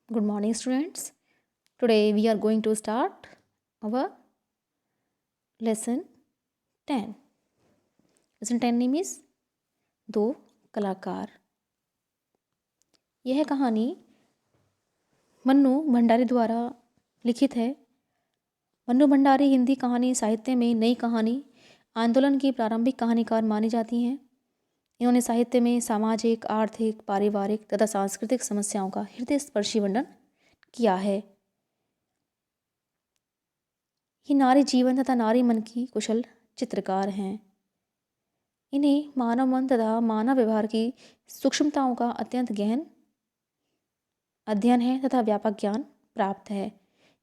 Good morning, students. Today we are going to start our lesson 10. Lesson 10 name is दो कलाकार। यह कहानी मन्नू भंडारी द्वारा लिखित है। मन्नू भंडारी हिंदी कहानी साहित्य में नई कहानी आंदोलन की प्रारंभिक कहानीकार मानी जाती हैं। इन्होंने साहित्य में सामाजिक, आर्थिक, पारिवारिक तथा सांस्कृतिक समस्याओं का हृदयस्पर्शी वर्णन किया है। ये नारी जीवन तथा नारी मन की कुशल चित्रकार हैं। इन्हें मानव मन तथा मानव व्यवहार की सूक्ष्मताओं का अत्यंत गहन अध्ययन है तथा व्यापक ज्ञान प्राप्त है।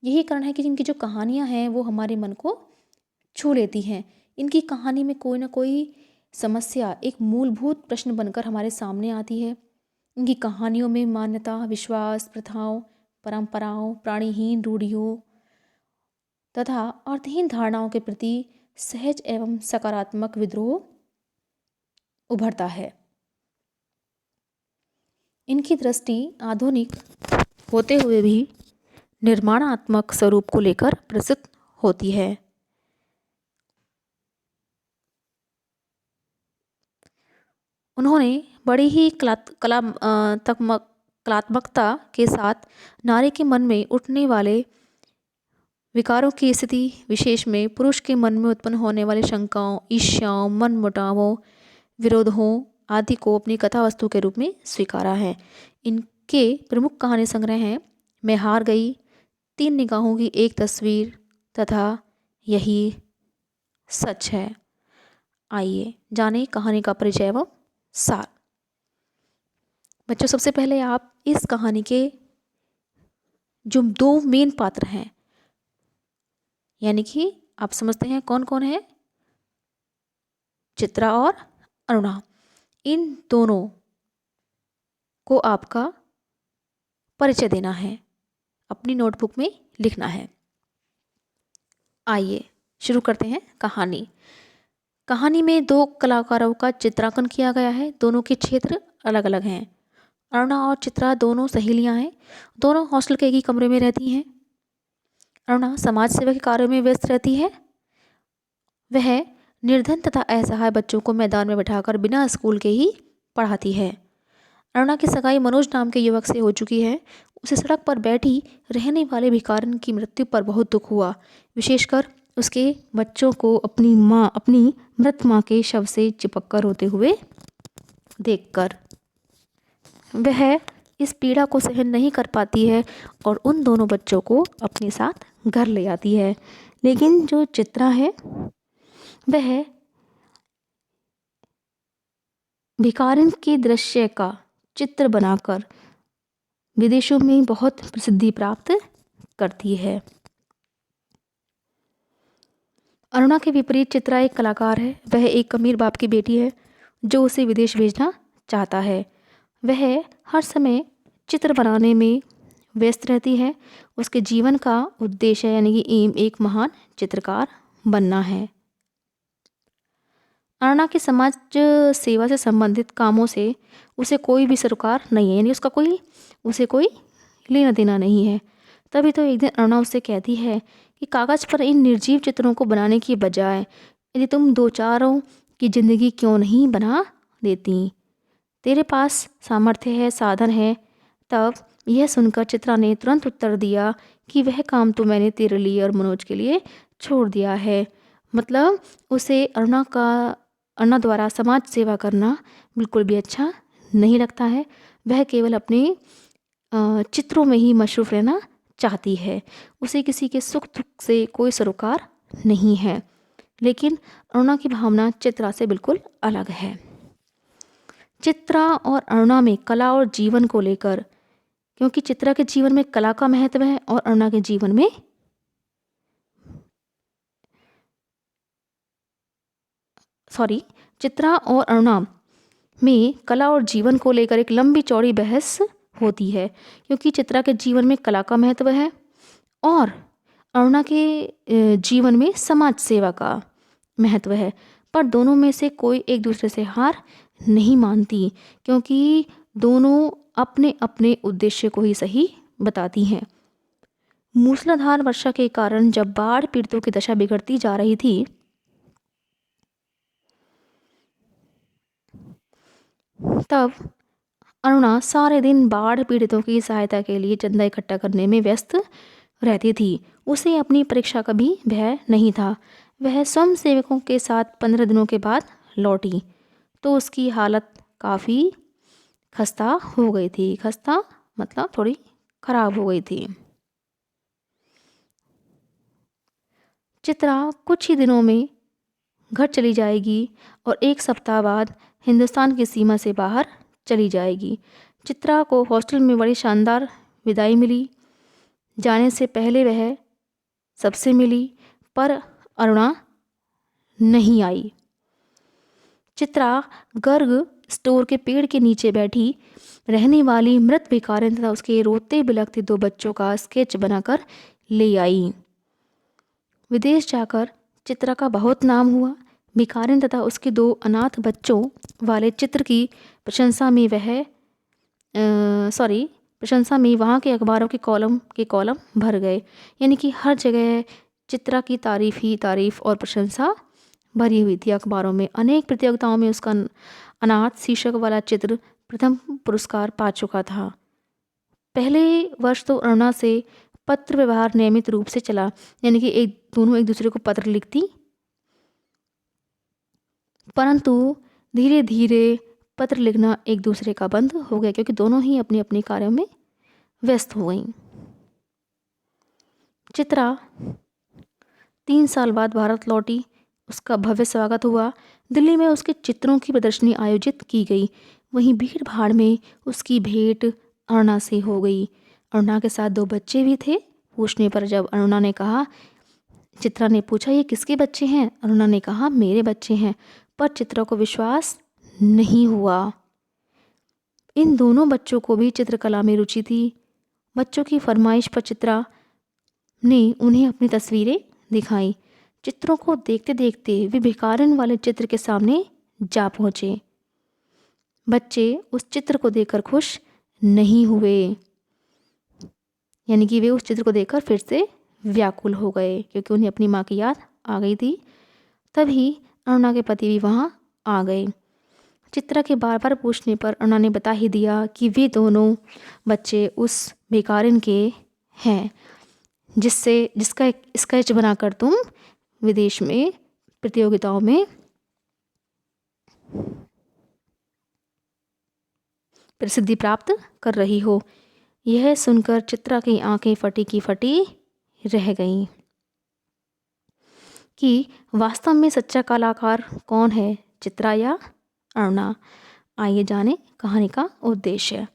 यही कारण है कि इनकी जो कहानियाँ हैं वो हमारे मन को छू लेती हैं। इनकी कहानी में कोई ना कोई समस्या एक मूलभूत प्रश्न बनकर हमारे सामने आती है। इनकी कहानियों में मान्यता, विश्वास, प्रथाओं, परंपराओं, प्राणीहीन रूढ़ियों तथा अर्थहीन धारणाओं के प्रति सहज एवं सकारात्मक विद्रोह उभरता है। इनकी दृष्टि आधुनिक होते हुए भी निर्माणात्मक स्वरूप को लेकर प्रसिद्ध होती है। उन्होंने बड़ी ही कलात्मकता के साथ नारी के मन में उठने वाले विकारों की स्थिति विशेष में पुरुष के मन में उत्पन्न होने वाली शंकाओं, ईर्ष्याओं, मनमुटावों, विरोधों आदि को अपनी कथा वस्तु के रूप में स्वीकारा है। इनके प्रमुख कहानी संग्रह हैं मैं हार गई, तीन निगाहों की एक तस्वीर तथा यही सच है। आइए जाने कहानी का परिचय एवं सार। बच्चों, सबसे पहले आप इस कहानी के जो दो मेन पात्र हैं, यानी कि आप समझते हैं कौन कौन है, चित्रा और अरुणा, इन दोनों को आपका परिचय देना है, अपनी नोटबुक में लिखना है। आइए शुरू करते हैं कहानी। कहानी में दो कलाकारों का चित्रांकन किया गया है। दोनों के क्षेत्र अलग अलग हैं। अरुणा और चित्रा दोनों सहेलियां हैं। दोनों हॉस्टल के एक ही कमरे में रहती हैं। अरुणा समाज सेवा के कार्यों में व्यस्त रहती है। वह निर्धन तथा असहाय बच्चों को मैदान में बैठाकर बिना स्कूल के ही पढ़ाती है। अरुणा की सगाई मनोज नाम के युवक से हो चुकी है। उसे सड़क पर बैठी रहने वाले भिखारिन की मृत्यु पर बहुत दुख हुआ, विशेषकर उसके बच्चों को अपनी मृत माँ के शव से चिपक कर रोते हुए देखकर वह इस पीड़ा को सहन नहीं कर पाती है और उन दोनों बच्चों को अपने साथ घर ले आती है। लेकिन जो चित्रा है वह भिखारिन के दृश्य का चित्र बनाकर विदेशों में बहुत प्रसिद्धि प्राप्त करती है। अरुणा के विपरीत चित्रा एक कलाकार है। वह एक अमीर बाप की बेटी है जो उसे विदेश भेजना चाहता है। वह हर समय चित्र बनाने में व्यस्त रहती है। उसके जीवन का उद्देश्य यानी कि एम एक महान चित्रकार बनना है। अरुणा के समाज सेवा से संबंधित कामों से उसे कोई भी सरोकार नहीं है, यानी उसे कोई लेना देना नहीं है। तभी तो एक दिन अरुणा उससे कहती है कि कागज़ पर इन निर्जीव चित्रों को बनाने की बजाय यदि तुम दो चारों की जिंदगी क्यों नहीं बना देती, तेरे पास सामर्थ्य है, साधन है। तब यह सुनकर चित्रा ने तुरंत उत्तर दिया कि वह काम तो मैंने तेरे लिए और मनोज के लिए छोड़ दिया है। मतलब उसे अरुणा द्वारा समाज सेवा करना बिल्कुल भी अच्छा नहीं लगता है। वह केवल अपने चित्रों में ही मशरूफ़ रहना चाहती है। उसे किसी के सुख दुख से कोई सरोकार नहीं है। लेकिन अरुणा की भावना चित्रा से बिल्कुल अलग है। चित्रा और अरुणा में कला और जीवन को लेकर, क्योंकि चित्रा के जीवन में कला का महत्व है और अरुणा के जीवन में चित्रा और अरुणा में कला और जीवन को लेकर एक लंबी चौड़ी बहस होती है, क्योंकि चित्रा के जीवन में कला का महत्व है और अरुणा के जीवन में समाज सेवा का महत्व है। पर दोनों में से कोई एक दूसरे से हार नहीं मानती, क्योंकि दोनों अपने अपने उद्देश्य को ही सही बताती हैं। मूसलाधार वर्षा के कारण जब बाढ़ पीड़ितों की दशा बिगड़ती जा रही थी, तब अरुणा सारे दिन बाढ़ पीड़ितों की सहायता के लिए चंदा इकट्ठा करने में व्यस्त रहती थी। उसे अपनी परीक्षा का भी भय नहीं था। वह स्वयं सेवकों के साथ 15 दिनों के बाद लौटी तो उसकी हालत काफ़ी खस्ता हो गई थी। खस्ता मतलब थोड़ी खराब हो गई थी। चित्रा कुछ ही दिनों में घर चली जाएगी और 1 सप्ताह बाद हिंदुस्तान की सीमा से बाहर चली जाएगी। चित्रा को हॉस्टल में बड़ी शानदार विदाई मिली। जाने से पहले वह सबसे मिली, पर अरुणा नहीं आई। चित्रा गर्ग स्टोर के पेड़ के नीचे बैठी रहने वाली मृत भिखारिन तथा उसके रोते बिलखते 2 बच्चों का स्केच बनाकर ले आई। विदेश जाकर चित्रा का बहुत नाम हुआ। भिखारिन तथा उसके 2 अनाथ बच्चों वाले चित्र की प्रशंसा में प्रशंसा में वहाँ के अखबारों के कॉलम भर गए। यानी कि हर जगह चित्रा की तारीफ ही तारीफ और प्रशंसा भरी हुई थी। अखबारों में अनेक प्रतियोगिताओं में उसका अनाथ शीर्षक वाला चित्र प्रथम पुरस्कार पा चुका था। पहले वर्ष तो अरुणा से पत्र व्यवहार नियमित रूप से चला, यानी कि दोनों एक दूसरे को पत्र लिखती, परंतु धीरे धीरे पत्र लिखना एक दूसरे का बंद हो गया, क्योंकि दोनों ही अपने अपने कार्यों में व्यस्त हो गईं। चित्रा 3 साल बाद भारत लौटी। उसका भव्य स्वागत हुआ। दिल्ली में उसके चित्रों की प्रदर्शनी आयोजित की गई। वहीं भीड़ भाड़ में उसकी भेंट अरुणा से हो गई। अरुणा के साथ 2 बच्चे भी थे। पूछने पर जब अरुणा ने कहा, चित्रा ने पूछा, ये किसके बच्चे हैं? अरुणा ने कहा, मेरे बच्चे हैं। पर चित्रा को विश्वास नहीं हुआ। इन दोनों बच्चों को भी चित्रकला में रुचि थी। बच्चों की फरमाइश पर चित्रा ने उन्हें अपनी तस्वीरें दिखाई। चित्रों को देखते देखते वे भिखारिन वाले चित्र के सामने जा पहुँचे। बच्चे उस चित्र को देखकर खुश नहीं हुए, यानी कि वे उस चित्र को देखकर फिर से व्याकुल हो गए, क्योंकि उन्हें अपनी माँ की याद आ गई थी। तभी अरुणा के पति भी वहाँ आ गए। चित्रा के बार बार पूछने पर अरुणा ने बता ही दिया कि वे दोनों बच्चे उस भिखारिन के हैं जिसका एक स्केच बनाकर तुम विदेश में प्रतियोगिताओं में प्रसिद्धि प्राप्त कर रही हो। यह सुनकर चित्रा की आंखें फटी की फटी रह गईं कि वास्तव में सच्चा कलाकार कौन है, चित्रा या अरुणा। आइए जाने कहानी का उद्देश्य।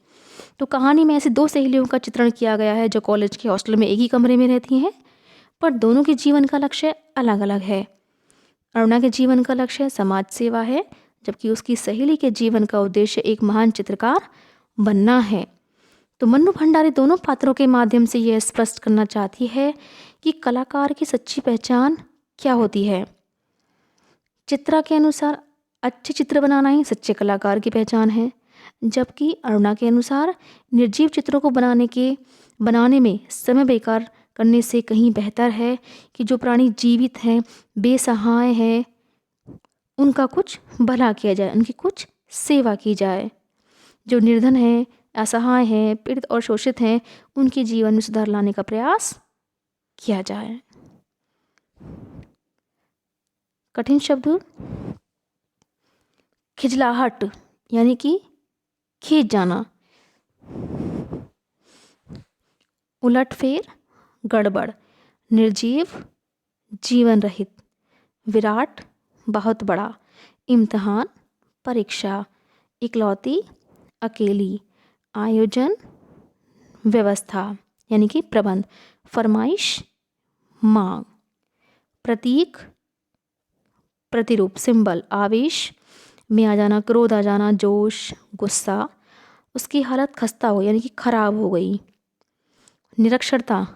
तो कहानी में ऐसी 2 सहेलियों का चित्रण किया गया है जो कॉलेज के हॉस्टल में एक ही कमरे में रहती हैं, पर दोनों के जीवन का लक्ष्य अलग अलग है। अरुणा के जीवन का लक्ष्य समाज सेवा है, जबकि उसकी सहेली के जीवन का उद्देश्य एक महान चित्रकार बनना है। तो मन्नू भंडारी दोनों पात्रों के माध्यम से यह स्पष्ट करना चाहती है कि कलाकार की सच्ची पहचान क्या होती है। चित्रा के अनुसार अच्छे चित्र बनाना ही सच्चे कलाकार की पहचान है, जबकि अरुणा के अनुसार निर्जीव चित्रों को बनाने में समय बेकार करने से कहीं बेहतर है कि जो प्राणी जीवित हैं, बेसहाय हैं, उनका कुछ भला किया जाए, उनकी कुछ सेवा की जाए। जो निर्धन हैं, असहाय हैं, पीड़ित और शोषित हैं, उनके जीवन में सुधार लाने का प्रयास किया जाए। कठिन शब्द, खिजलाहट यानी कि खींच जाना, उलटफेर, गड़बड़, निर्जीव, जीवन रहित, विराट, बहुत बड़ा, इम्तिहान, परीक्षा, इकलौती, अकेली, आयोजन, व्यवस्था यानी कि प्रबंध, फरमाइश, मांग, प्रतीक, प्रतिरूप, सिंबल, आवेश में आ जाना, क्रोध आ जाना, जोश, गुस्सा, उसकी हालत खस्ता हो यानी कि खराब हो गई, निरक्षरता,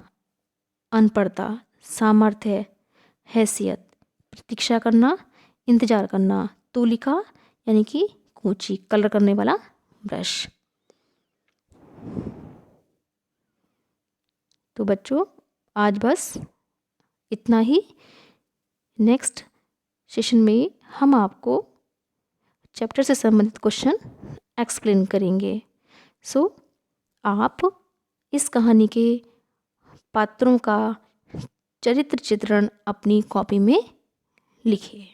अनपढ़ता, सामर्थ्य, हैसियत, प्रतीक्षा करना, इंतजार करना, तूलिका यानी कि कूंची, कलर करने वाला ब्रश। तो बच्चों आज बस इतना ही। नेक्स्ट सेशन में हम आपको चैप्टर से संबंधित क्वेश्चन एक्सप्लेन करेंगे। सो आप इस कहानी के पात्रों का चरित्र चित्रण अपनी कॉपी में लिखिए।